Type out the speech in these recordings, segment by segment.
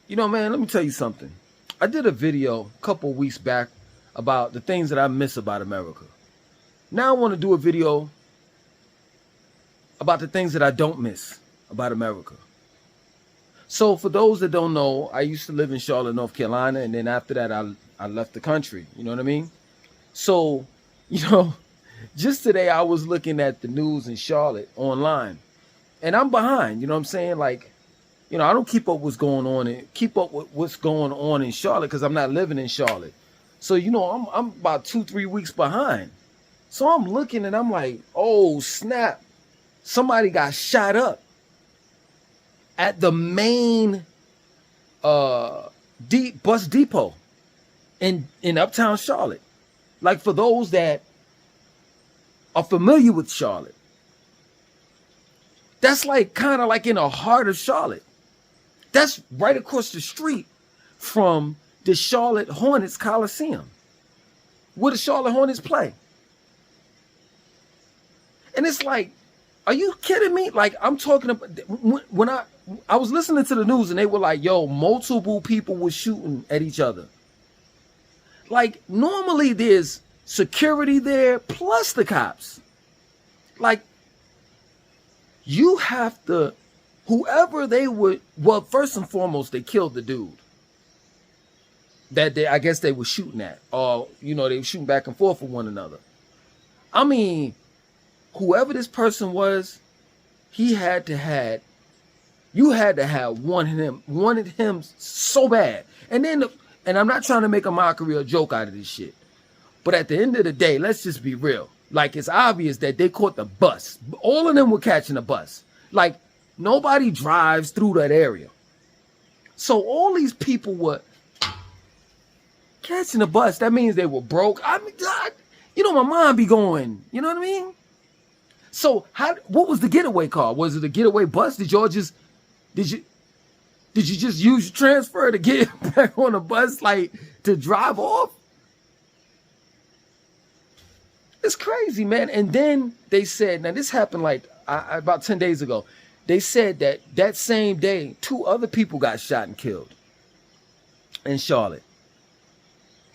You know, man, let me tell you something. I did a video a couple weeks back about the things that I miss about America. Now I want to do a video about the things that I don't miss about America. So for those that don't know, I used to live in Charlotte, North Carolina, and then after that I left the country. You know what I mean? So, just today I was looking at the news in Charlotte online, and I'm behind. You know what I'm saying? Like, I don't keep up what's going on and keep up with what's going on in Charlotte because I'm not living in Charlotte. So, I'm about 2-3 weeks behind. So I'm looking and I'm like, oh snap, somebody got shot up at the main bus depot in uptown Charlotte. Like, for those that are familiar with Charlotte, that's like kind of like in the heart of Charlotte. That's right across the street from the Charlotte Hornets Coliseum, where the Charlotte Hornets play. And it's like, are you kidding me? Like, I'm talking about, when I was listening to the news and they were like, yo, multiple people were shooting at each other. Like, normally there's security there plus the cops. Like, you have to, whoever they would, well, first and foremost, they killed the dude that I guess they were shooting at, or, they were shooting back and forth with one another. I mean, whoever this person was, you had to have wanted him so bad. And I'm not trying to make a mockery or joke out of this shit, but at the end of the day, let's just be real. Like, it's obvious that they caught the bus. All of them were catching the bus. Like, nobody drives through that area. So all these people were catching the bus. That means they were broke. I mean, my mind be going, you know what I mean? So what was the getaway car? Was it a getaway bus? Did you just use your transfer to get back on the bus, like, to drive off? It's crazy, man. And then they said, now this happened like about 10 days ago. They said that same day, 2 other people got shot and killed in Charlotte.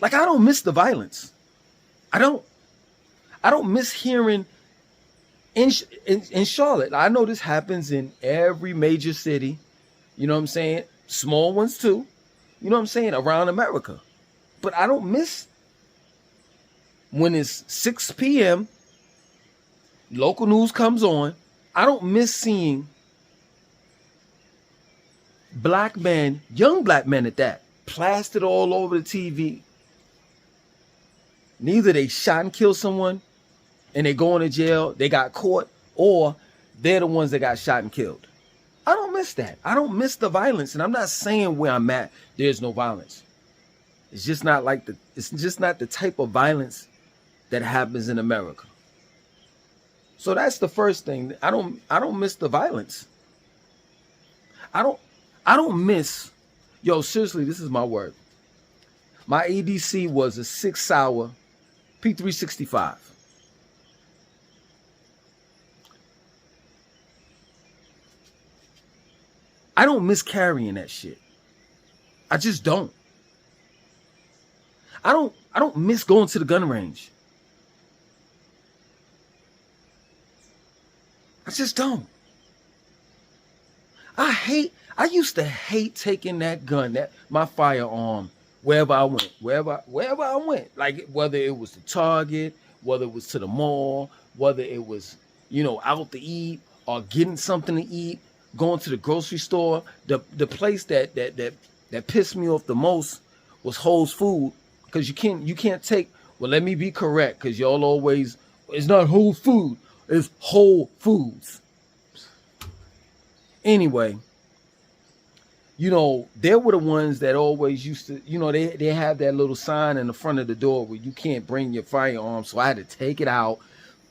Like, I don't miss the violence. I don't miss hearing in Charlotte. I know this happens in every major city. You know what I'm saying? Small ones too. You know what I'm saying? Around America. But I don't miss when it's 6 p.m., local news comes on. I don't miss seeing black men, young black men at that, plastered all over the TV. Neither they shot and killed someone and they going to jail, they got caught, or they're the ones that got shot and killed. I don't miss that. I don't miss the violence. And I'm not saying where I'm at, there's no violence. It's just not the type of violence that happens in America. So that's the first thing. I don't miss the violence. I don't miss, seriously, this is my word. My ADC was a 6-hour P365. I don't miss carrying that shit. I just don't. I don't miss going to the gun range. I just don't. I used to hate taking that gun, my firearm, wherever I went. Like, whether it was to Target, whether it was to the mall, whether it was, out to eat or getting something to eat, going to the grocery store. The place that pissed me off the most was Whole Foods, because you can't take, well, let me be correct, because y'all always, it's not Whole Food, it's Whole Foods. Anyway, they were the ones that always used to, they have that little sign in the front of the door where you can't bring your firearm. So I had to take it out,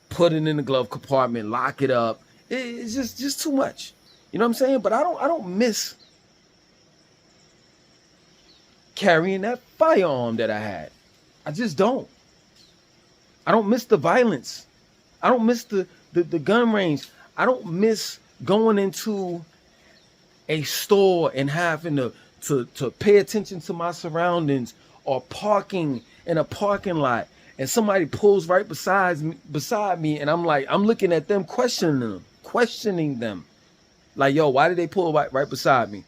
put it in the glove compartment, lock it up. It's just too much. You know what I'm saying? But I don't miss carrying that firearm that I had. I just don't. I don't miss the violence. I don't miss the gun range. I don't miss going into a store and having to to pay attention to my surroundings, or parking in a parking lot and somebody pulls right beside me, and I'm like, I'm looking at them, questioning them. Like, yo, why did they pull right beside me?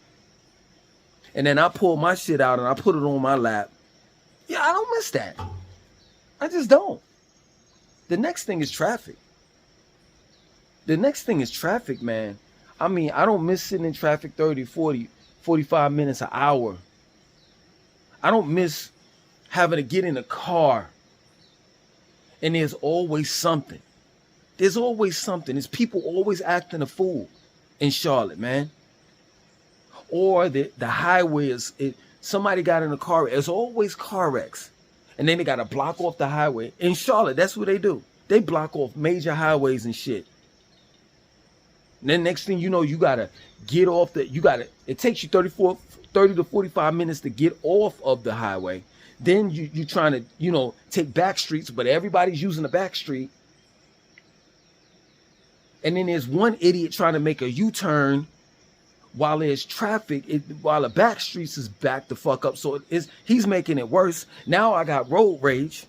And then I pull my shit out and I put it on my lap. Yeah, I don't miss that. I just don't. The next thing is traffic. The next thing is traffic, man. I mean, I don't miss sitting in traffic 30, 40, 45 minutes, an hour. I don't miss having to get in a car. And there's always something. There's always something. There's people always acting a fool in Charlotte, man. Or the highway is, somebody got in a car. There's always car wrecks. And then they got to block off the highway. In Charlotte, that's what they do. They block off major highways and shit. And then next thing you know, you got to get off it takes you 30 to 45 minutes to get off of the highway. Then you're trying to, take back streets, but everybody's using the back street. And then there's one idiot trying to make a U-turn while there's traffic, while the back streets is backed the fuck up. So he's making it worse. Now I got road rage.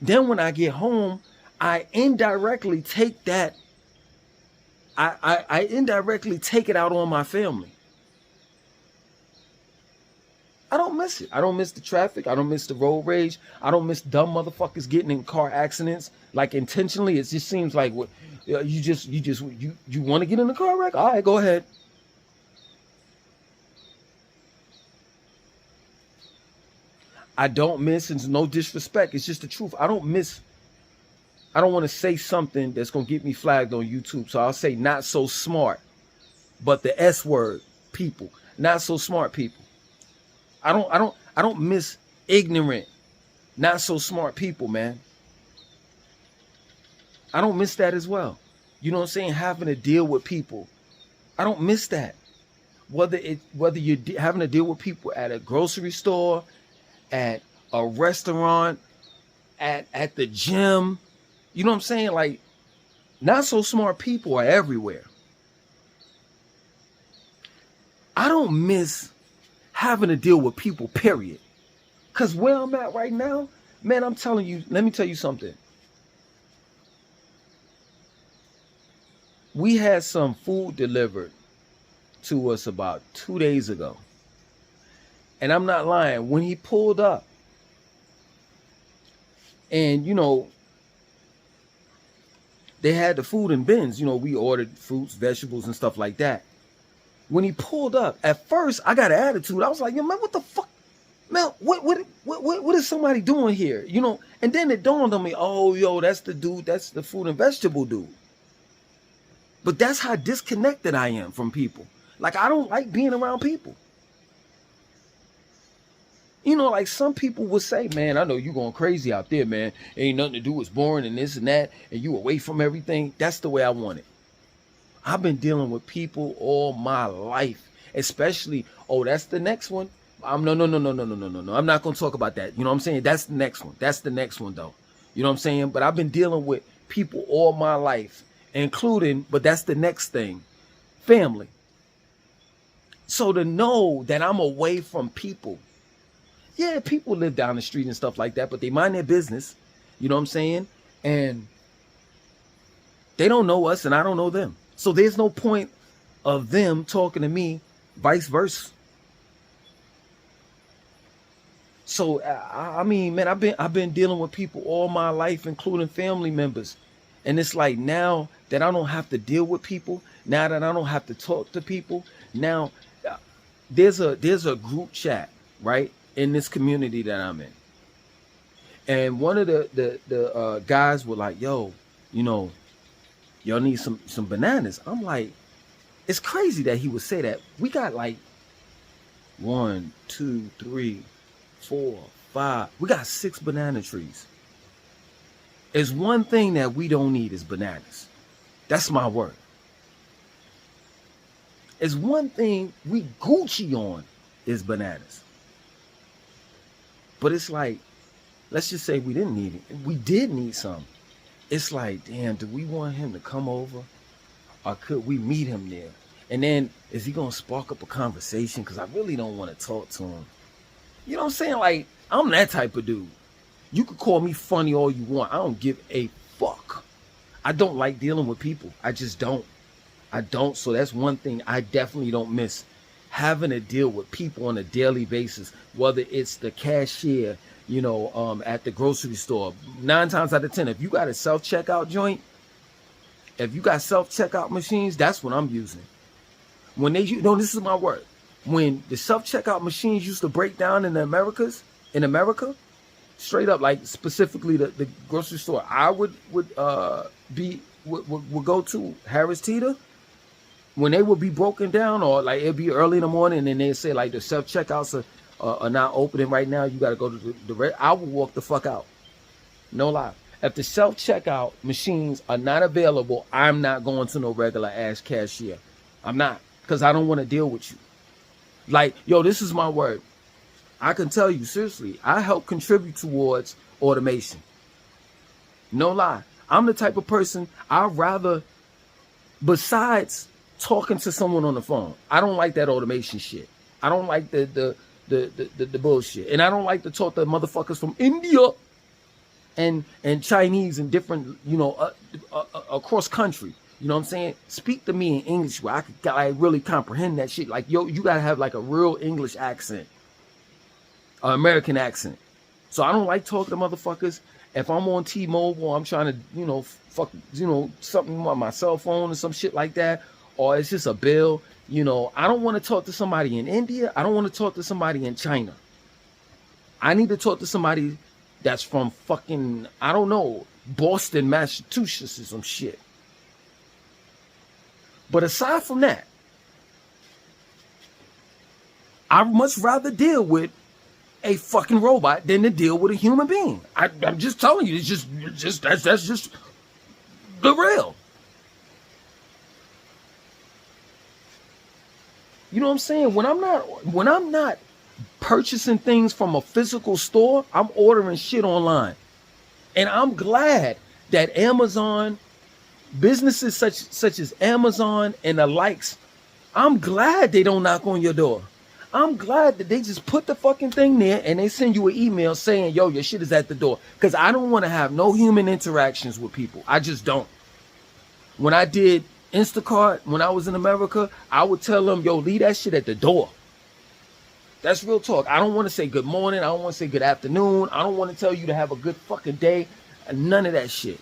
Then when I get home, I indirectly take that. I indirectly take it out on my family. I don't miss it. I don't miss the traffic. I don't miss the road rage. I don't miss dumb motherfuckers getting in car accidents like intentionally. It just seems like what you want to get in a car wreck? All right, go ahead. I don't miss, and no disrespect, it's just the truth. I don't want to say something that's going to get me flagged on YouTube. So I'll say not so smart, but the S word, people, not so smart people. I don't miss ignorant, not so smart people, man. I don't miss that as well. You know what I'm saying? Having to deal with people. I don't miss that. Whether you're having to deal with people at a grocery store, at a restaurant, at the gym. You know what I'm saying? Like, not so smart people are everywhere. I don't miss having to deal with people, period. Because where I'm at right now, man, I'm telling you, let me tell you something. We had some food delivered to us about 2 days ago. And I'm not lying. When he pulled up, and, they had the food in bins. We ordered fruits, vegetables, and stuff like that. When he pulled up, at first, I got an attitude. I was like, yo, man, what the fuck? Man, what is somebody doing here? And then it dawned on me, oh, yo, that's the dude. That's the fruit and vegetable dude. But that's how disconnected I am from people. Like, I don't like being around people. Like some people would say, man, I know you going crazy out there, man. Ain't nothing to do, it's boring and this and that, and you away from everything. That's the way I want it. I've been dealing with people all my life, especially, that's the next one. No. I'm not going to talk about that. You know what I'm saying? That's the next one. That's the next one, though. You know what I'm saying? But I've been dealing with people all my life, including, but that's the next thing, family. So to know that I'm away from people, yeah, people live down the street and stuff like that, but they mind their business. You know what I'm saying? And they don't know us and I don't know them. So there's no point of them talking to me, vice versa. So, I mean, man, I've been dealing with people all my life, including family members. And it's like now that I don't have to deal with people, now that I don't have to talk to people, now there's a group chat, right? In this community that I'm in. And one of the guys were like, yo, y'all need some bananas. I'm like, it's crazy that he would say that. We got like 1, 2, 3, 4, 5. We got 6 banana trees. There's one thing that we don't need is bananas. That's my word. There's one thing we Gucci on is bananas. But it's like, let's just say we didn't need it. We did need some. It's like, damn, do we want him to come over? Or could we meet him there? And then, is he going to spark up a conversation? Because I really don't want to talk to him. You know what I'm saying? Like, I'm that type of dude. You could call me funny all you want. I don't give a fuck. I don't like dealing with people. I just don't. I don't. So that's one thing I definitely don't miss. Having to deal with people on a daily basis, whether it's the cashier, you know, at the grocery store. 9 times out of 10, if you got a self-checkout joint, if you got self-checkout machines, that's what I'm using. When they, you know, this is my word. When the self-checkout machines used to break down in America, straight up, like specifically the grocery store I would go to, Harris Teeter, when they would be broken down, or like it'd be early in the morning and they'd say like the self-checkouts are not opening right now, you got to go to the red, I would walk the fuck out. No lie. If the self-checkout machines are not available, I'm not going to no regular ass cashier. I'm not, because I don't want to deal with you. Like, yo, this is my word. I can tell you, seriously, I help contribute towards automation. No lie. I'm the type of person, I'd rather, besides talking to someone on the phone, I don't like that automation shit. I don't like the bullshit. And I don't like to talk to motherfuckers from India and Chinese and different, you know, across country. You know what I'm saying? Speak to me in English where I could really comprehend that shit. Like, yo, you gotta have like a real English accent, an American accent. So I don't like talking to motherfuckers. If I'm on T-Mobile, I'm trying to, you know, something on my cell phone or some shit like that, or it's just a bill. You know, I don't want to talk to somebody in India. I don't want to talk to somebody in China. I need to talk to somebody that's from fucking, I don't know, Boston, Massachusetts or some shit. But aside from that, I'd much rather deal with a fucking robot than to deal with a human being. I'm just telling you, it's just that's just the real. You know what I'm saying? When I'm not purchasing things from a physical store, I'm ordering shit online. And I'm glad that Amazon, businesses such as Amazon and the likes, I'm glad they don't knock on your door. I'm glad that they just put the fucking thing there and they send you an email saying, yo, your shit is at the door. Because I don't want to have no human interactions with people. I just don't. When I did Instacart, when I was in America, I would tell them, yo, leave that shit at the door. That's real talk. I don't want to say good morning. I don't want to say good afternoon. I don't want to tell you to have a good fucking day. None of that shit.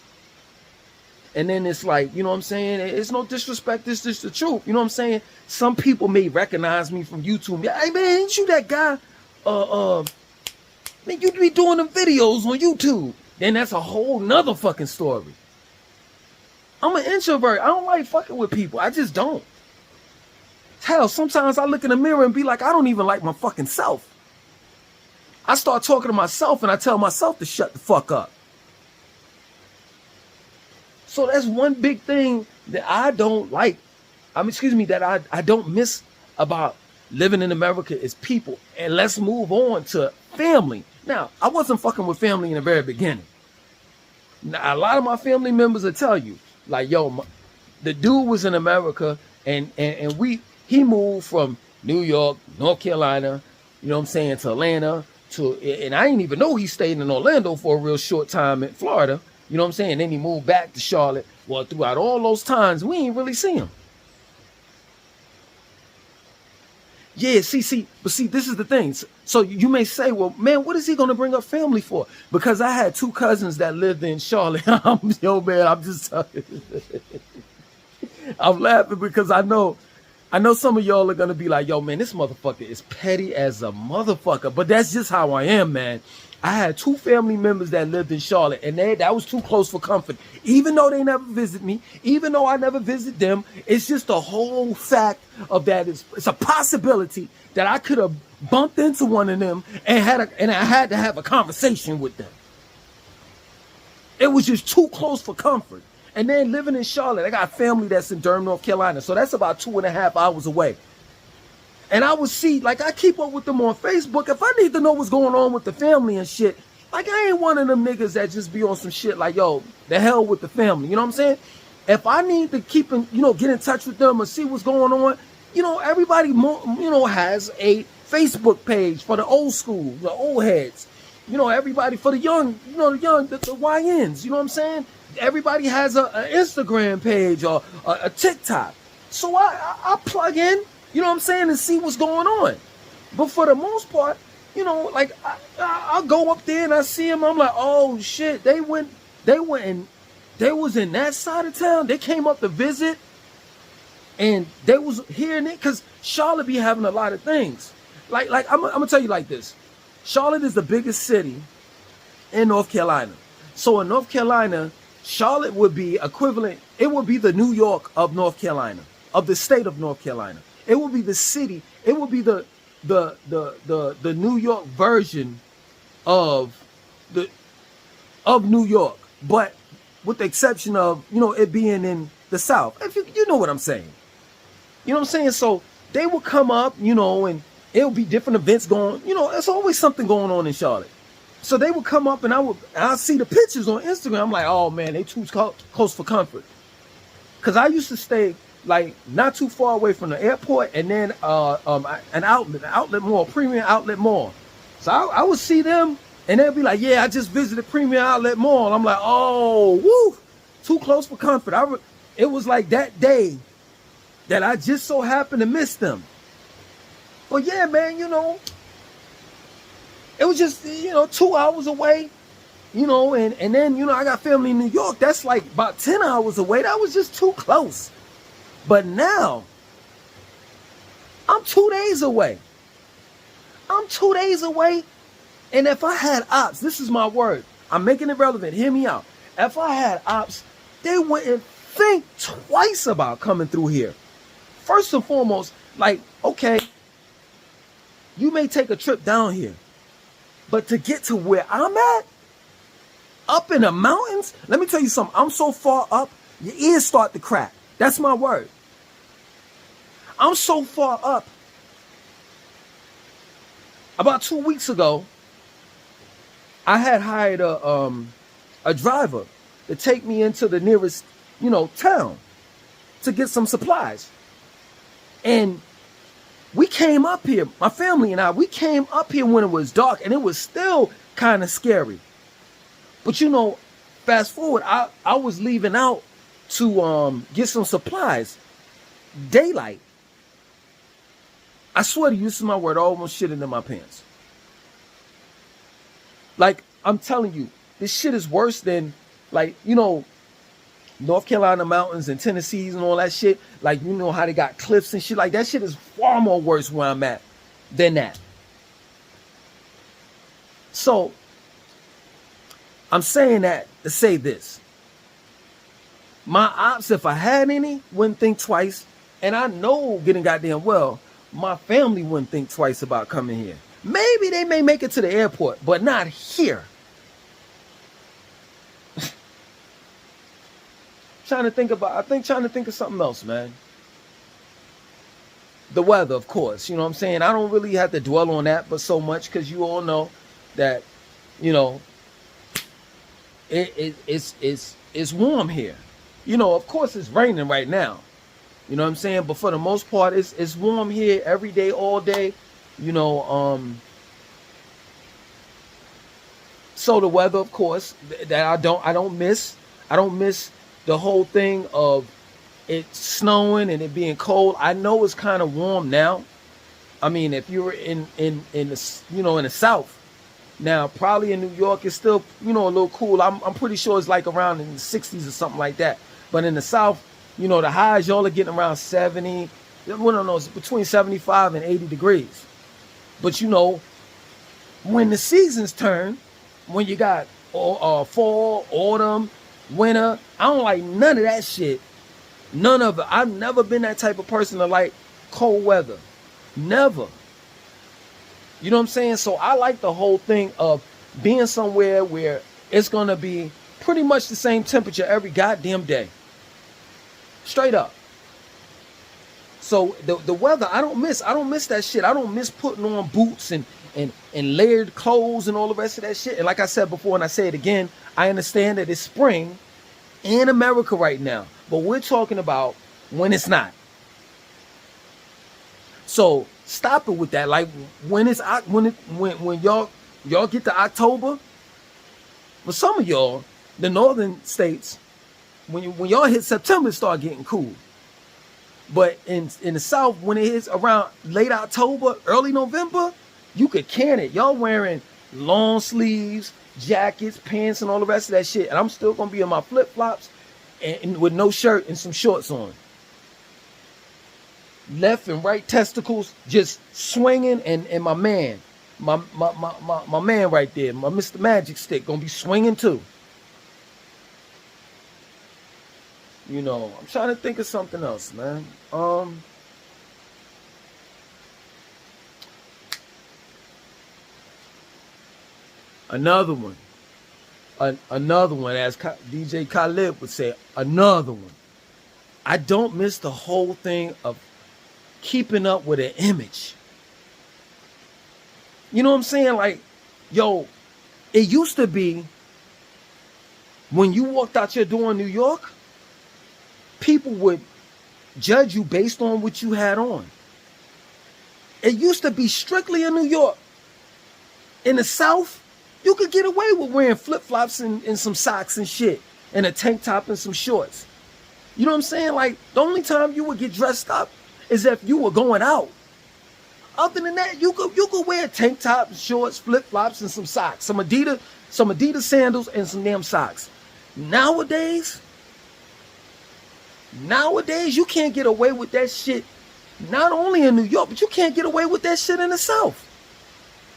And then it's like, you know what I'm saying? It's no disrespect. It's just the truth. You know what I'm saying? Some people may recognize me from YouTube. Hey, man, ain't you that guy? Man, you be doing them videos on YouTube. Then that's a whole nother fucking story. I'm an introvert. I don't like fucking with people. I just don't. Hell, sometimes I look in the mirror and be like, I don't even like my fucking self. I start talking to myself and I tell myself to shut the fuck up. So that's one big thing that I don't like. That I don't miss about living in America is people. And let's move on to family. Now, I wasn't fucking with family in the very beginning. Now, a lot of my family members will tell you, like, yo, the dude was in America and he moved from New York, North Carolina, you know what I'm saying, to Atlanta, and I didn't even know he stayed in Orlando for a real short time in Florida. You know what I'm saying? Then he moved back to Charlotte. Well, throughout all those times, we ain't really see him. Yeah, but this is the thing. So you may say, well, man, what is he going to bring up family for? Because I had 2 cousins that lived in Charlotte. Yo, man, I'm just telling you. I'm laughing because I know some of y'all are going to be like, yo, man, this motherfucker is petty as a motherfucker. But that's just how I am, man. I had 2 family members that lived in Charlotte, and that was too close for comfort. Even though they never visit me, even though I never visit them, it's just the whole fact of that. It's a possibility that I could have bumped into one of them and I had to have a conversation with them. It was just too close for comfort. And then living in Charlotte, I got family that's in Durham, North Carolina, so that's about 2.5 hours away. And I would see, like, I keep up with them on Facebook. If I need to know what's going on with the family and shit, like, I ain't one of them niggas that just be on some shit like, yo, the hell with the family. You know what I'm saying? If I need to keep in, get in touch with them or see what's going on, everybody, has a Facebook page for the old school, the old heads. Everybody for the young, the YNs. You know what I'm saying? Everybody has an Instagram page or a TikTok. So I plug in, you know what I'm saying, and see what's going on. But for the most part, like I'll go up there and I see them. I'm like, oh shit, they went and they was in that side of town. They came up to visit, and they was hearing it because Charlotte be having a lot of things. Like I'm gonna tell you like this. Charlotte is the biggest city in North Carolina. So in North Carolina, Charlotte would be equivalent. It would be the New York of North Carolina, of the state of North Carolina. It would be the city. It would be the New York version of New York, but with the exception of it being in the South. If you know what I'm saying, you know what I'm saying. So they will come up, and it'll be different events going. There's always something going on in Charlotte. So they would come up, and I'll see the pictures on Instagram. I'm like, oh man, they too close for comfort. Cause I used to stay like not too far away from the airport, and then an outlet mall, premium outlet mall. So I would see them, and they'd be like, yeah, I just visited premium outlet mall. I'm like, oh, woo, too close for comfort. It was like that day that I just so happened to miss them. But yeah, man, it was just 2 hours away, and then I got family in New York. That's like about 10 hours away. That was just too close. But now, I'm 2 days away. And if I had ops, this is my word. I'm making it relevant. Hear me out. If I had ops, they wouldn't think twice about coming through here. First and foremost, like, okay, you may take a trip down here, but to get to where I'm at, up in the mountains, let me tell you something. I'm so far up, your ears start to crack. That's my word. I'm so far up. About 2 weeks ago, I had hired a driver to take me into the nearest, town to get some supplies. And we came up here, my family and I, we came up here when it was dark, and it was still kind of scary. But fast forward, I was leaving out to get some supplies. Daylight. I swear to you, this is my word, I almost shit into my pants. Like, I'm telling you, this shit is worse than, like, North Carolina mountains and Tennessee's and all that shit. Like, how they got cliffs and shit. Like, that shit is far more worse where I'm at than that. So, I'm saying that to say this. My ops, if I had any, wouldn't think twice. And I know getting goddamn well, my family wouldn't think twice about coming here. Maybe they may make it to the airport, but not here. trying to think of something else, man. The weather, of course. You know what I'm saying? I don't really have to dwell on that but so much, because you all know that, it's warm here. Of course it's raining right now. You know what I'm saying? But for the most part, it's warm here every day, all day. So the weather, of course, that I don't miss. I don't miss the whole thing of it snowing and it being cold. I know it's kind of warm now. I mean, if you're in the in the South now, probably in New York, it's still a little cool. I'm pretty sure it's like around in the 60s or something like that. But in the South, the highs, y'all are getting around 70. Well, no, it's between 75 and 80 degrees. But when the seasons turn, when you got fall, autumn, winter, I don't like none of that shit. None of it. I've never been that type of person to like cold weather. Never. You know what I'm saying? So I like the whole thing of being somewhere where it's going to be pretty much the same temperature every goddamn day. Straight up. So the weather, I don't miss that shit. I don't miss putting on boots and layered clothes and all the rest of that shit. And like I said before, and I say it again, I understand that it's spring in America right now. But we're talking about when it's not. So stop it with that. Like when y'all get to October, for some of y'all, the northern states, when y'all hit September, it start getting cool. But in the South, when it hits around late October, early November, you could can it. Y'all wearing long sleeves, jackets, pants, and all the rest of that shit. And I'm still gonna be in my flip flops and with no shirt and some shorts on. Left and right testicles just swinging, and my man, my man right there, my Mr. Magic Stick, gonna be swinging too. You know, I'm trying to think of something else, man. Another one, as DJ Khaled would say, another one. I don't miss the whole thing of keeping up with an image. You know what I'm saying? Like, yo, it used to be when you walked out your door in New York, people would judge you based on what you had on. It used to be strictly in New York. In the South, you could get away with wearing flip-flops and some socks and shit, and a tank top and some shorts. You know what I'm saying? Like, the only time you would get dressed up is if you were going out. Other than that, you could wear tank top, shorts, flip-flops, and some socks. Some Adidas sandals and some damn socks. Nowadays, you can't get away with that shit, not only in New York, but you can't get away with that shit in the South.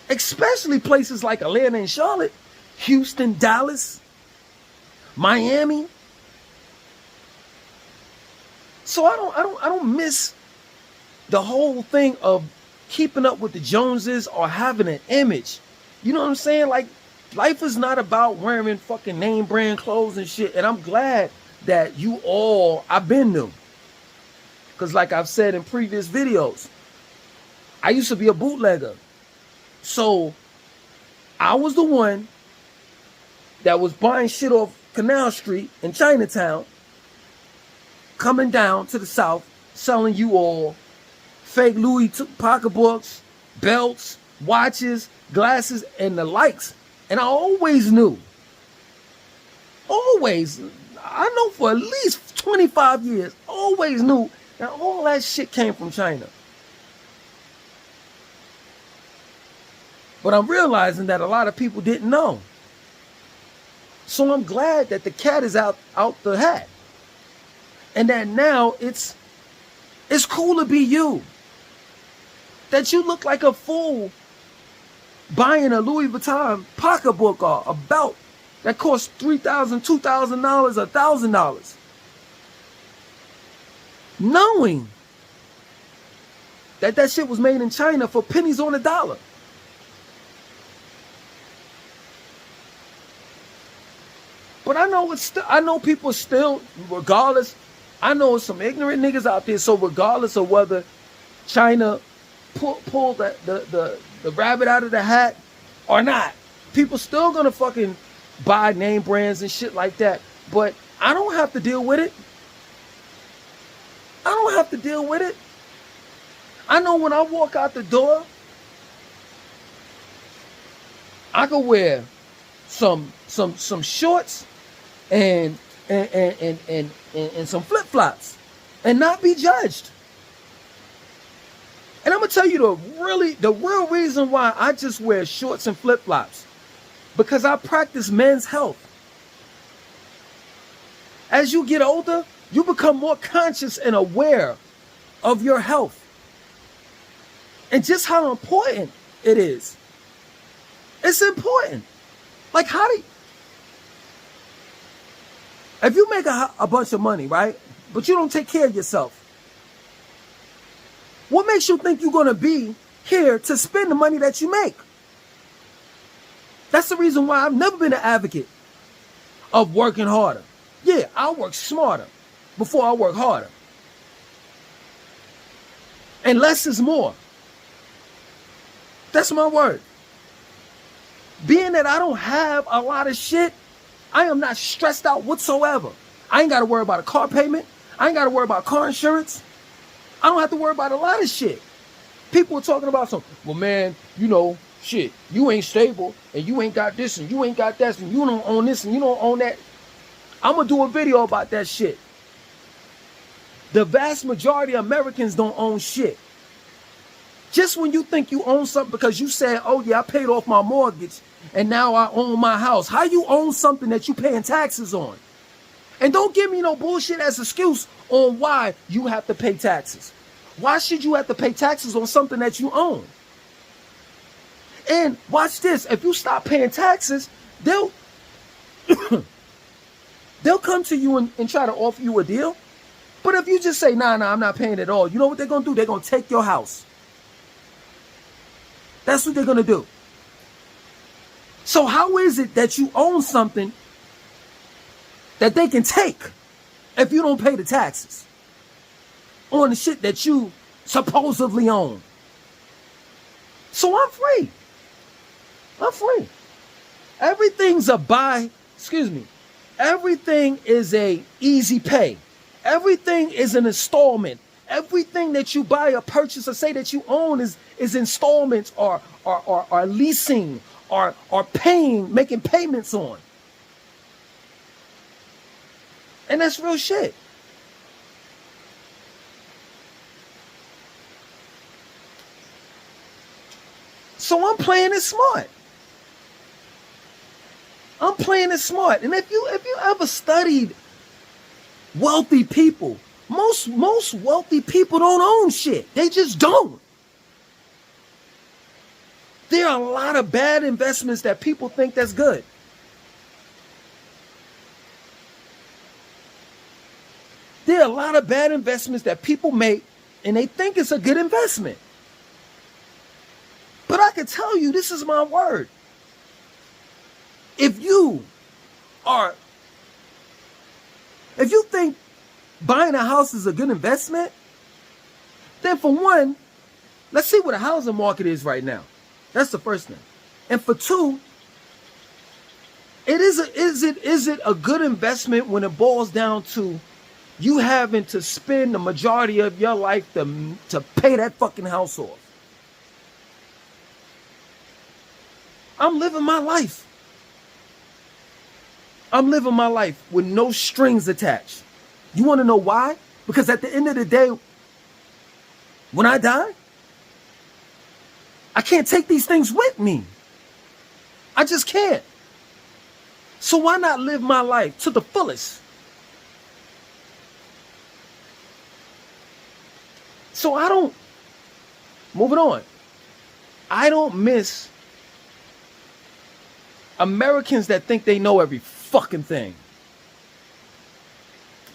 Especially places like Atlanta and Charlotte, Houston, Dallas, Miami. So I don't miss the whole thing of keeping up with the Joneses or having an image. You know what I'm saying? Like, life is not about wearing fucking name brand clothes and shit. And I'm glad that you all, I've been new. Because like I've said in previous videos, I used to be a bootlegger. So I was the one that was buying shit off Canal Street in Chinatown, coming down to the South, selling you all fake Louis pocketbooks, belts, watches, glasses, and the likes. And I always knew, I know for at least 25 years, always knew that all that shit came from China. But I'm realizing that a lot of people didn't know. So I'm glad that the cat is out the hat. And that now it's cool to be you. That you look like a fool buying a Louis Vuitton pocketbook or a belt that costs $3,000, $2,000, $1,000. Knowing that shit was made in China for pennies on a dollar. But I know people still, regardless, I know some ignorant niggas out there, so regardless of whether China pulled the rabbit out of the hat or not, people still gonna fucking buy name brands and shit like that. But I don't have to deal with it. I know when I walk out the door, I could wear some shorts and some flip-flops and not be judged. And I'm gonna tell you the real reason why I just wear shorts and flip-flops, because I practice men's health. As you get older, you become more conscious and aware of your health and just how important it is. It's important. Like, if you make a bunch of money, right, but you don't take care of yourself, what makes you think you're going to be here to spend the money that you make? That's the reason why I've never been an advocate of working harder. Yeah, I'll work smarter before I work harder. And less is more. That's my word. Being that I don't have a lot of shit, I am not stressed out whatsoever. I ain't got to worry about a car payment. I ain't got to worry about car insurance. I don't have to worry about a lot of shit. People are talking about some, well, man, you know, shit, you ain't stable and you ain't got this and you ain't got that and you don't own this and you don't own that. I'm going to do a video about that shit. The vast majority of Americans don't own shit. Just when you think you own something because you said, oh yeah, I paid off my mortgage and now I own my house. How you own something that you paying taxes on? And don't give me no bullshit as excuse on why you have to pay taxes. Why should you have to pay taxes on something that you own? And watch this. If you stop paying taxes, they'll they'll come to you and try to offer you a deal. But if you just say, nah, I'm not paying at all, you know what they're going to do? They're going to take your house. That's what they're going to do. So how is it that you own something that they can take if you don't pay the taxes on the shit that you supposedly own? So I'm free. I'm free. Everything's everything is a easy pay. Everything is an installment. Everything that you buy or purchase or say that you own is installments or leasing or paying, making payments on. And that's real shit. So I'm playing it smart. I'm playing it smart. And if you ever studied wealthy people, most wealthy people don't own shit. They just don't. There are a lot of bad investments that people think that's good. There are a lot of bad investments that people make and they think it's a good investment. But I can tell you, this is my word. If you think buying a house is a good investment, then for one, let's see what the housing market is right now. That's the first thing. And for two, is it a good investment when it boils down to you having to spend the majority of your life to pay that fucking house off? I'm living my life. I'm living my life with no strings attached. You want to know why? Because at the end of the day, when I die, I can't take these things with me. I just can't. So why not live my life to the fullest? So moving on. I don't miss Americans that think they know every fucking thing.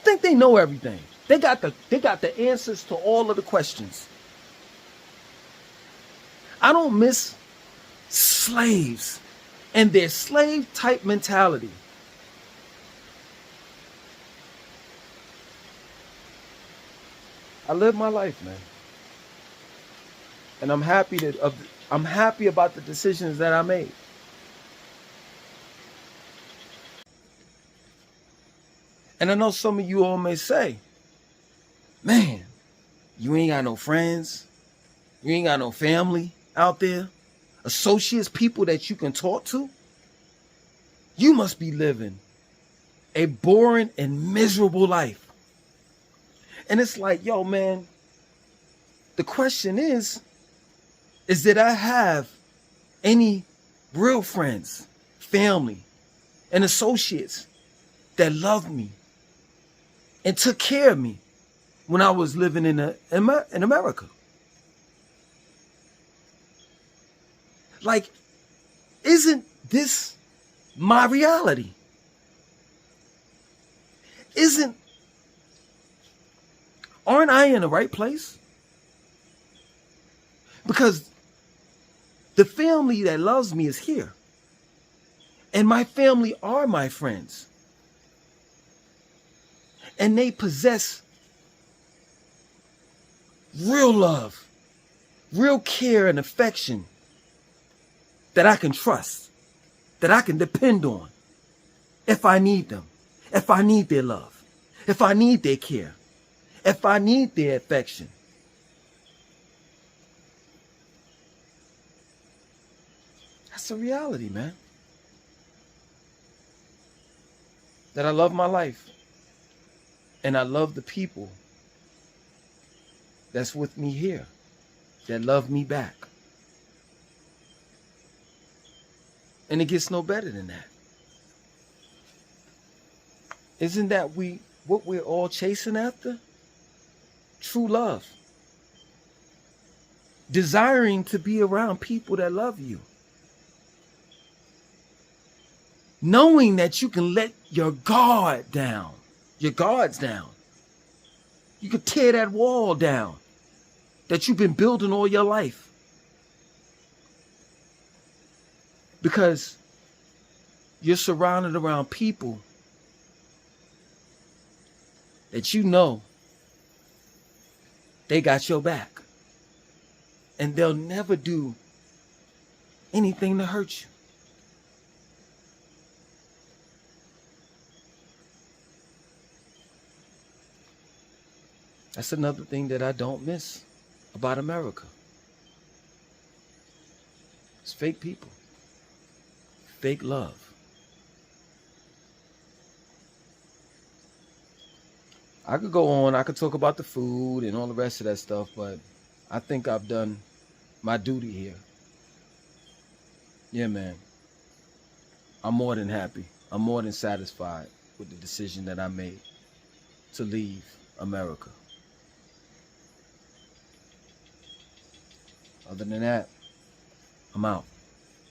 Think they know everything. They got the answers to all of the questions. I don't miss slaves and their slave type mentality. I live my life, man. And I'm happy about the decisions that I made. And I know some of you all may say, man, you ain't got no friends. You ain't got no family out there. Associates, people that you can talk to. You must be living a boring and miserable life. And it's like, yo, man, the question is did I have any real friends, family, and associates that loved me and took care of me when I was living in America? Like, isn't this my reality? Aren't I in the right place? Because the family that loves me is here. And my family are my friends. And they possess real love, real care and affection that I can trust, that I can depend on if I need them, if I need their love. if I need their care, if I need their affection. That's the reality, man. That I love my life and I love the people that's with me here, that love me back. And it gets no better than that. Isn't that what we're all chasing after? True love. Desiring to be around people that love you. Knowing that you can let your guards down. You can tear that wall down that you've been building all your life. Because you're surrounded around people that you know they got your back. And they'll never do anything to hurt you. That's another thing that I don't miss about America. It's fake people. Fake love. I could go on. I could talk about the food and all the rest of that stuff, but I think I've done my duty here. Yeah, man. I'm more than happy. I'm more than satisfied with the decision that I made to leave America. Other than that, I'm out.